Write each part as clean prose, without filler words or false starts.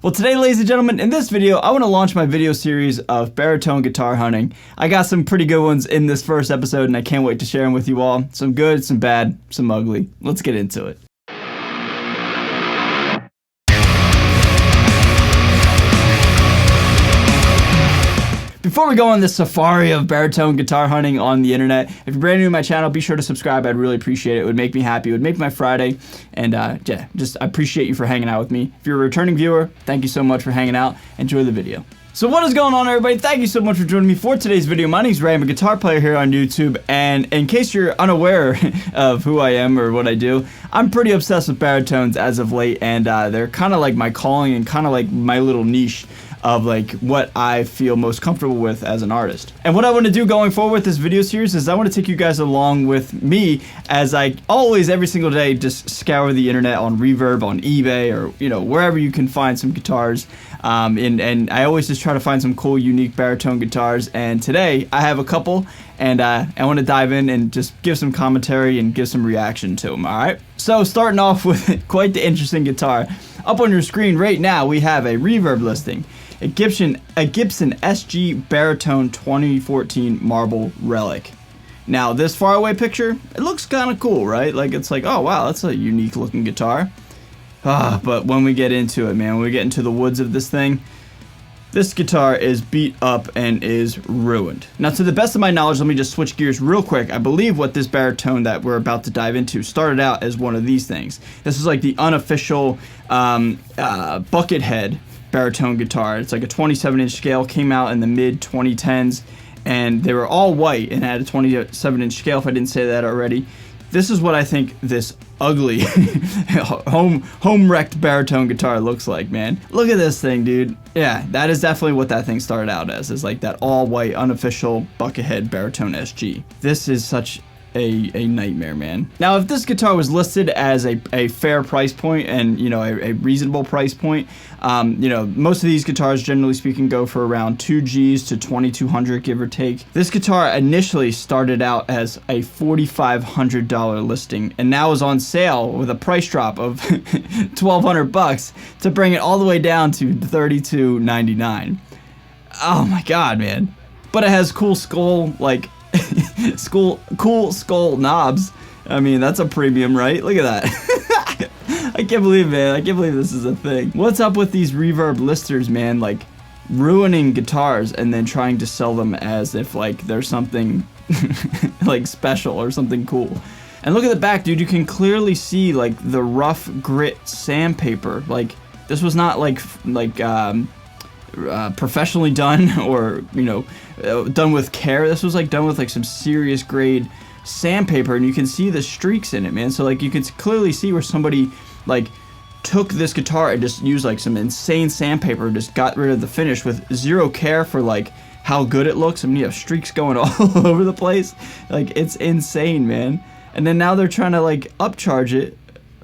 Well, today, ladies and gentlemen, in this video, I want to launch my video series of baritone guitar hunting. I got some pretty good ones in this first episode, and I can't wait to share them with you all. Some good, some bad, some ugly. Let's get into it. Before we go on this safari of baritone guitar hunting on the internet, if you're brand new to my channel, be sure to subscribe. I'd really appreciate it. It would make me happy. It would make my Friday. And yeah, I appreciate you for hanging out with me. If you're a returning viewer, thank you so much for hanging out. Enjoy the video. So what is going on, everybody? Thank you so much for joining me for today's video. My name's Ray. I'm a guitar player here on YouTube. And in case you're unaware of who I am or what I do, I'm pretty obsessed with baritones as of late. And they're kind of like my calling and kind of like my little niche of like what I feel most comfortable with as an artist. And what I want to do going forward with this video series is I want to take you guys along with me as I always, every single day, just scour the internet on Reverb, on eBay, or wherever you can find some guitars. And I always just try to find some cool, unique baritone guitars. And today I have a couple, and I want to dive in and just give some commentary and give some reaction to them. All right. So starting off with quite the interesting guitar. Up on your screen right now, we have a Reverb listing. A Gibson SG Baritone 2014 Marble Relic. Now, this faraway picture, it looks kind of cool, right? Like, it's like, oh, wow, that's a unique looking guitar. But when we get into it, man, when we get into the woods of this thing, this guitar is beat up and is ruined. Now, to the best of my knowledge, let me just switch gears real quick. I believe what this baritone that we're about to dive into started out as one of these things. This is like the unofficial bucket head baritone guitar. It's like a 27-inch scale, came out in the mid-2010s, and they were all white and had a 27-inch scale, if I didn't say that already. This is what I think this ugly home-wrecked baritone guitar looks like, man. Look at this thing, dude. Yeah, that is definitely what that thing started out as, is like that all-white, unofficial buckethead Baritone SG. This is such a nightmare, man. Now, if this guitar was listed as a fair price point and a reasonable price point, most of these guitars, generally speaking, go for around 2 G's to 2,200, give or take. This guitar initially started out as a $4,500 listing and now is on sale with a price drop of $1,200 to bring it all the way down to $3,299. Oh my god, man. But it has cool skull, like cool skull knobs. I mean, that's a premium, right? Look at that. I can't believe, man. I can't believe this is a thing. What's up with these Reverb listers, man? Like, ruining guitars and then trying to sell them as if, like, there's something, like, special or something cool. And look at the back, dude. You can clearly see, like, the rough grit sandpaper. Like, this was not, professionally done or done with care. This was like done with like some serious grade sandpaper, and you can see the streaks in it, man. So like you can clearly see where somebody like took this guitar and just used like some insane sandpaper and just got rid of the finish with zero care for like how good it looks. I mean, you have streaks going all over the place. Like, it's insane, man. And then now they're trying to like upcharge it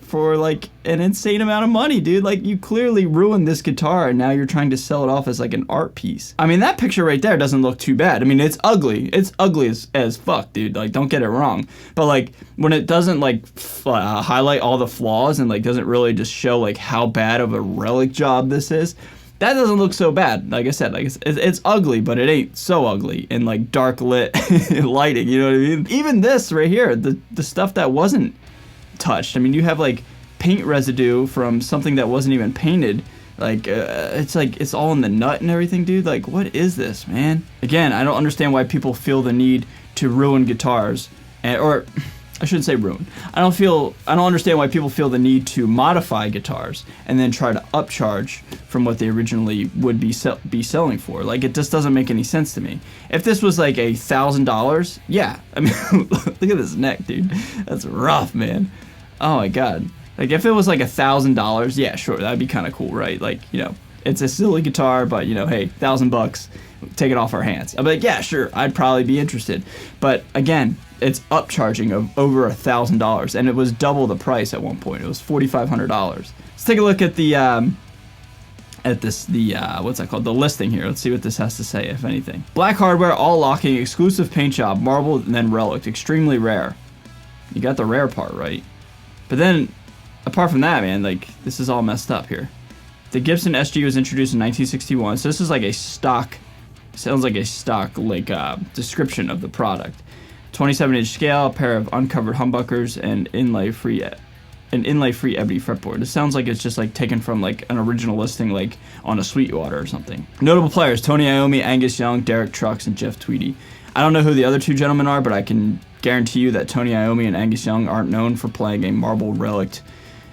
for like an insane amount of money, dude. Like, you clearly ruined this guitar and now you're trying to sell it off as like an art piece. I mean, that picture right there doesn't look too bad. I mean, it's ugly. It's ugly as fuck, dude. Like, don't get it wrong. But like, when it doesn't like highlight all the flaws and like doesn't really just show like how bad of a relic job this is, that doesn't look so bad. Like I said, like it's ugly, but it ain't so ugly in like dark lit lighting, you know what I mean? Even this right here, the stuff that wasn't touched. I mean, you have like paint residue from something that wasn't even painted. Like, it's like it's all in the nut and everything, dude. Like, what is this, man? Again, I don't understand why people feel the need to ruin guitars, or I shouldn't say ruin. I don't understand why people feel the need to modify guitars and then try to upcharge from what they originally would be selling for. Like, it just doesn't make any sense to me. If this was like $1,000, yeah. I mean, look at this neck, dude. That's rough, man. Oh my god. Like, if it was like $1,000, yeah, sure, that'd be kind of cool, right? Like, it's a silly guitar, but hey, $1,000, take it off our hands. I'd be like, yeah, sure, I'd probably be interested. But again, it's upcharging of over $1,000, and it was double the price at one point. It was $4,500. Let's take a look at the what's that called? The listing here. Let's see what this has to say, if anything. Black hardware, all locking, exclusive paint job, marble, and then relic, extremely rare. You got the rare part right. But then, apart from that, man, like, this is all messed up here. The Gibson SG was introduced in 1961, so this is like a stock, sounds like a stock like description of the product. 27-inch scale, a pair of uncovered humbuckers, and inlay-free ebony fretboard. It sounds like it's just like taken from like an original listing, like on a Sweetwater or something. Notable players: Tony Iommi, Angus Young, Derek Trucks, and Jeff Tweedy. I don't know who the other two gentlemen are, but I can guarantee you that Tony Iommi and Angus Young aren't known for playing a marble relict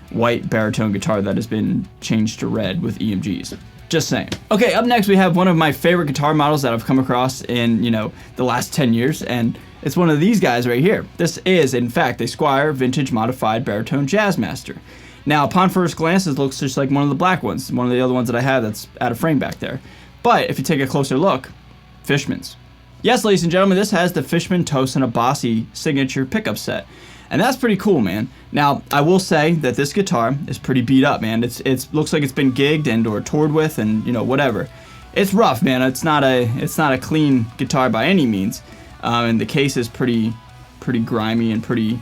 white baritone guitar that has been changed to red with EMGs. Just saying. Okay, up next we have one of my favorite guitar models that I've come across in, you know, the last 10 years, and it's one of these guys right here. This is, in fact, a Squier vintage modified Baritone Jazzmaster. Now, upon first glance, it looks just like one of the black ones, one of the other ones that I have that's out of frame back there. But if you take a closer look, Fishman's. Yes, ladies and gentlemen, this has the Fishman Tosin Abasi signature pickup set. And that's pretty cool, man. Now, I will say that this guitar is pretty beat up, man. It looks like it's been gigged and or toured with and, you know, whatever. It's rough, man. It's not a clean guitar by any means. And the case is pretty grimy and pretty,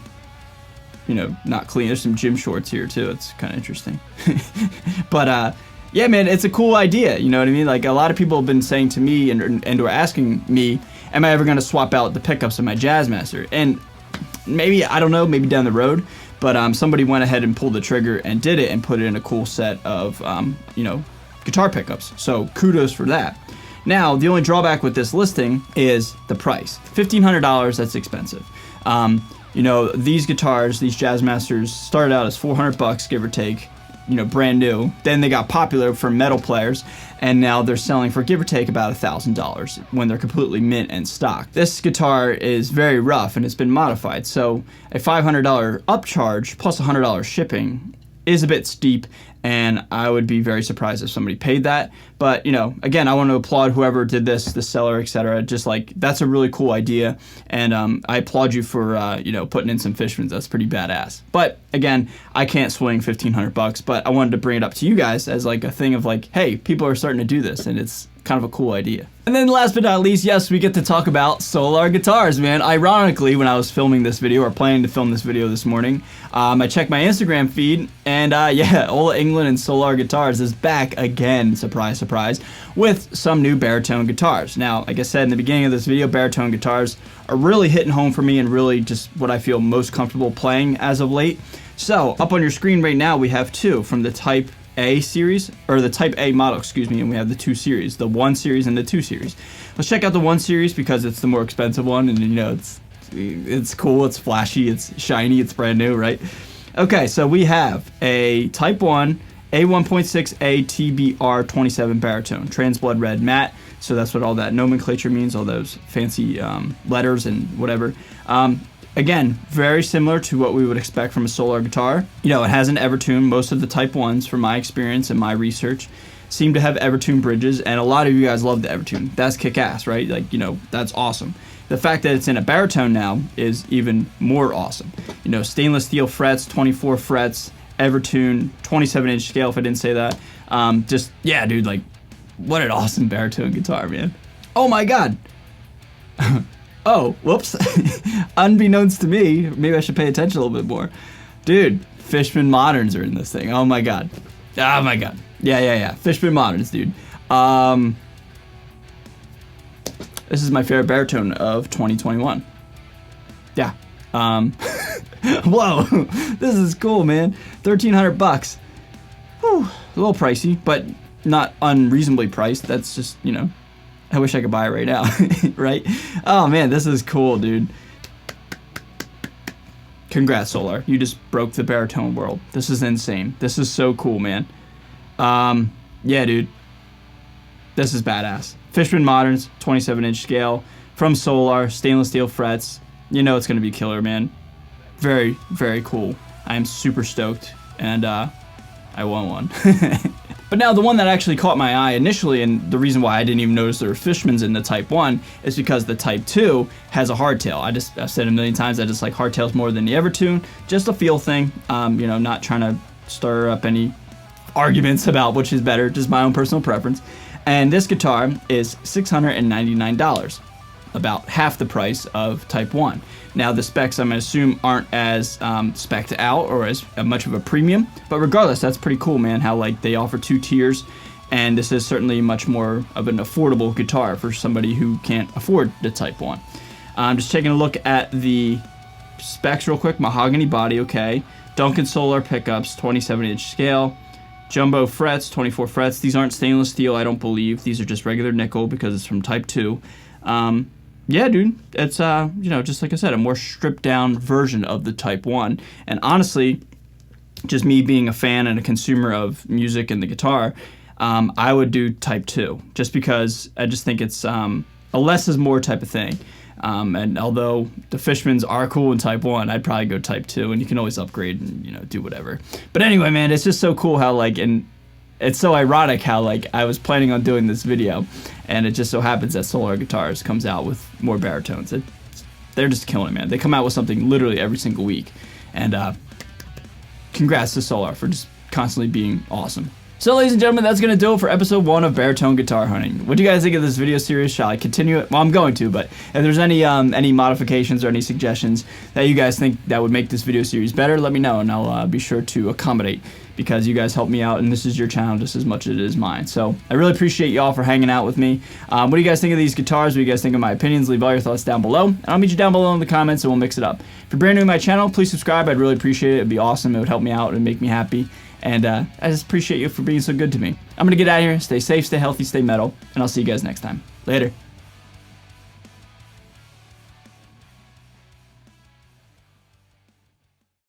you know, not clean. There's some gym shorts here too. It's kind of interesting. But yeah, man, it's a cool idea. You know what I mean? Like, a lot of people have been saying to me and or asking me, am I ever going to swap out the pickups of my Jazzmaster? And maybe, I don't know, maybe down the road. But somebody went ahead and pulled the trigger and did it and put it in a cool set of, you know, guitar pickups. So kudos for that. Now, the only drawback with this listing is the price. $1,500, that's expensive. You know, these guitars, these Jazzmasters, started out as $400, give or take, you know, brand new. Then they got popular for metal players, and now they're selling for, give or take, about $1,000 when they're completely mint and stock. This guitar is very rough and it's been modified, so a $500 upcharge plus $100 shipping is a bit steep, and I would be very surprised if somebody paid that. But, you know, again, I want to applaud whoever did this, the seller, etc. Just like, that's a really cool idea, and I applaud you for, you know, putting in some Fishmans. That's pretty badass. But again, I can't swing $1,500, but I wanted to bring it up to you guys as like a thing of like, hey, people are starting to do this, and it's kind of a cool idea. And then last but not least, yes, we get to talk about Solar guitars, man. Ironically, when I was filming this video, or planning to film this video this morning, I checked my Instagram feed, and yeah, Ola England and Solar Guitars is back again, surprise, surprise, with some new baritone guitars. Now, like I said in the beginning of this video, baritone guitars are really hitting home for me and really just what I feel most comfortable playing as of late. So, up on your screen right now, we have two from the Type A series, or the Type A model, excuse me, and we have the 2 series, the 1 series and the 2 series. Let's check out the 1 series because it's the more expensive one, and you know, it's cool, it's flashy, it's shiny, it's brand new, right? Okay, so we have a Type 1 A1.6A TBR 27 baritone, transblood red matte, so that's what all that nomenclature means, all those fancy letters and whatever. Again, very similar to what we would expect from a Solar guitar. You know, it has an Evertune. Most of the Type 1s, from my experience and my research, seem to have Evertune bridges, and a lot of you guys love the Evertune. That's kick-ass, right? Like, you know, that's awesome. The fact that it's in a baritone now is even more awesome. You know, stainless steel frets, 24 frets, Evertune, 27-inch scale, if I didn't say that. Just, yeah, dude, like, what an awesome baritone guitar, man. Oh my God. Oh, whoops. Unbeknownst to me, maybe I should pay attention a little bit more. Dude, Fishman Moderns are in this thing. Oh my God. Oh my God. Yeah. Fishman Moderns, dude. This is my favorite baritone of 2021. Yeah. Whoa. This is cool, man. $1,300. Whew. A little pricey, but not unreasonably priced. That's just, you know, I wish I could buy it right now, right? Oh man, this is cool, dude. Congrats, Solar. You just broke the baritone world. This is insane. This is so cool, man. Yeah, dude. This is badass. Fishman Moderns, 27-inch scale, from Solar, stainless steel frets. You know it's gonna be killer, man. Very, very cool. I am super stoked, and I want one. But now the one that actually caught my eye initially, and the reason why I didn't even notice there were Fishmans in the Type 1, is because the Type 2 has a hardtail. I've said it a million times, I just like hardtails more than the Evertune. Just a feel thing, you know, not trying to stir up any arguments about which is better, just my own personal preference. And this guitar is $699. about half the price of Type 1. Now the specs, I'm going to assume, aren't as spec'd out or as much of a premium, but regardless, that's pretty cool, man, how like they offer 2 tiers, and this is certainly much more of an affordable guitar for somebody who can't afford the Type 1. Just taking a look at the specs real quick. Mahogany body, okay. Duncan Solar pickups, 27-inch scale. Jumbo frets, 24 frets. These aren't stainless steel, I don't believe. These are just regular nickel because it's from Type 2. Yeah, dude, it's, you know, just like I said, a more stripped down version of the Type 1. And honestly, just me being a fan and a consumer of music and the guitar, I would do Type 2, just because I just think it's a less is more type of thing. And although the Fishmans are cool in Type 1, I'd probably go Type 2, and you can always upgrade and, you know, do whatever. But anyway, man, it's just so cool how, like, and it's so ironic how, like, I was planning on doing this video, and it just so happens that Solar Guitars comes out with more baritones. They're just killing it, man. They come out with something literally every single week. And congrats to Solar for just constantly being awesome. So, ladies and gentlemen, that's going to do it for episode 1 of Baritone Guitar Hunting. What do you guys think of this video series? Shall I continue it? Well, I'm going to, but if there's any modifications or any suggestions that you guys think that would make this video series better, let me know, and I'll be sure to accommodate, because you guys help me out, and this is your channel just as much as it is mine. So, I really appreciate y'all for hanging out with me. What do you guys think of these guitars? What do you guys think of my opinions? Leave all your thoughts down below, and I'll meet you down below in the comments, and we'll mix it up. If you're brand new to my channel, please subscribe. I'd really appreciate it. It'd be awesome. It would help me out and make me happy. And I just appreciate you for being so good to me. I'm going to get out of here. Stay safe, stay healthy, stay metal, and I'll see you guys next time. Later.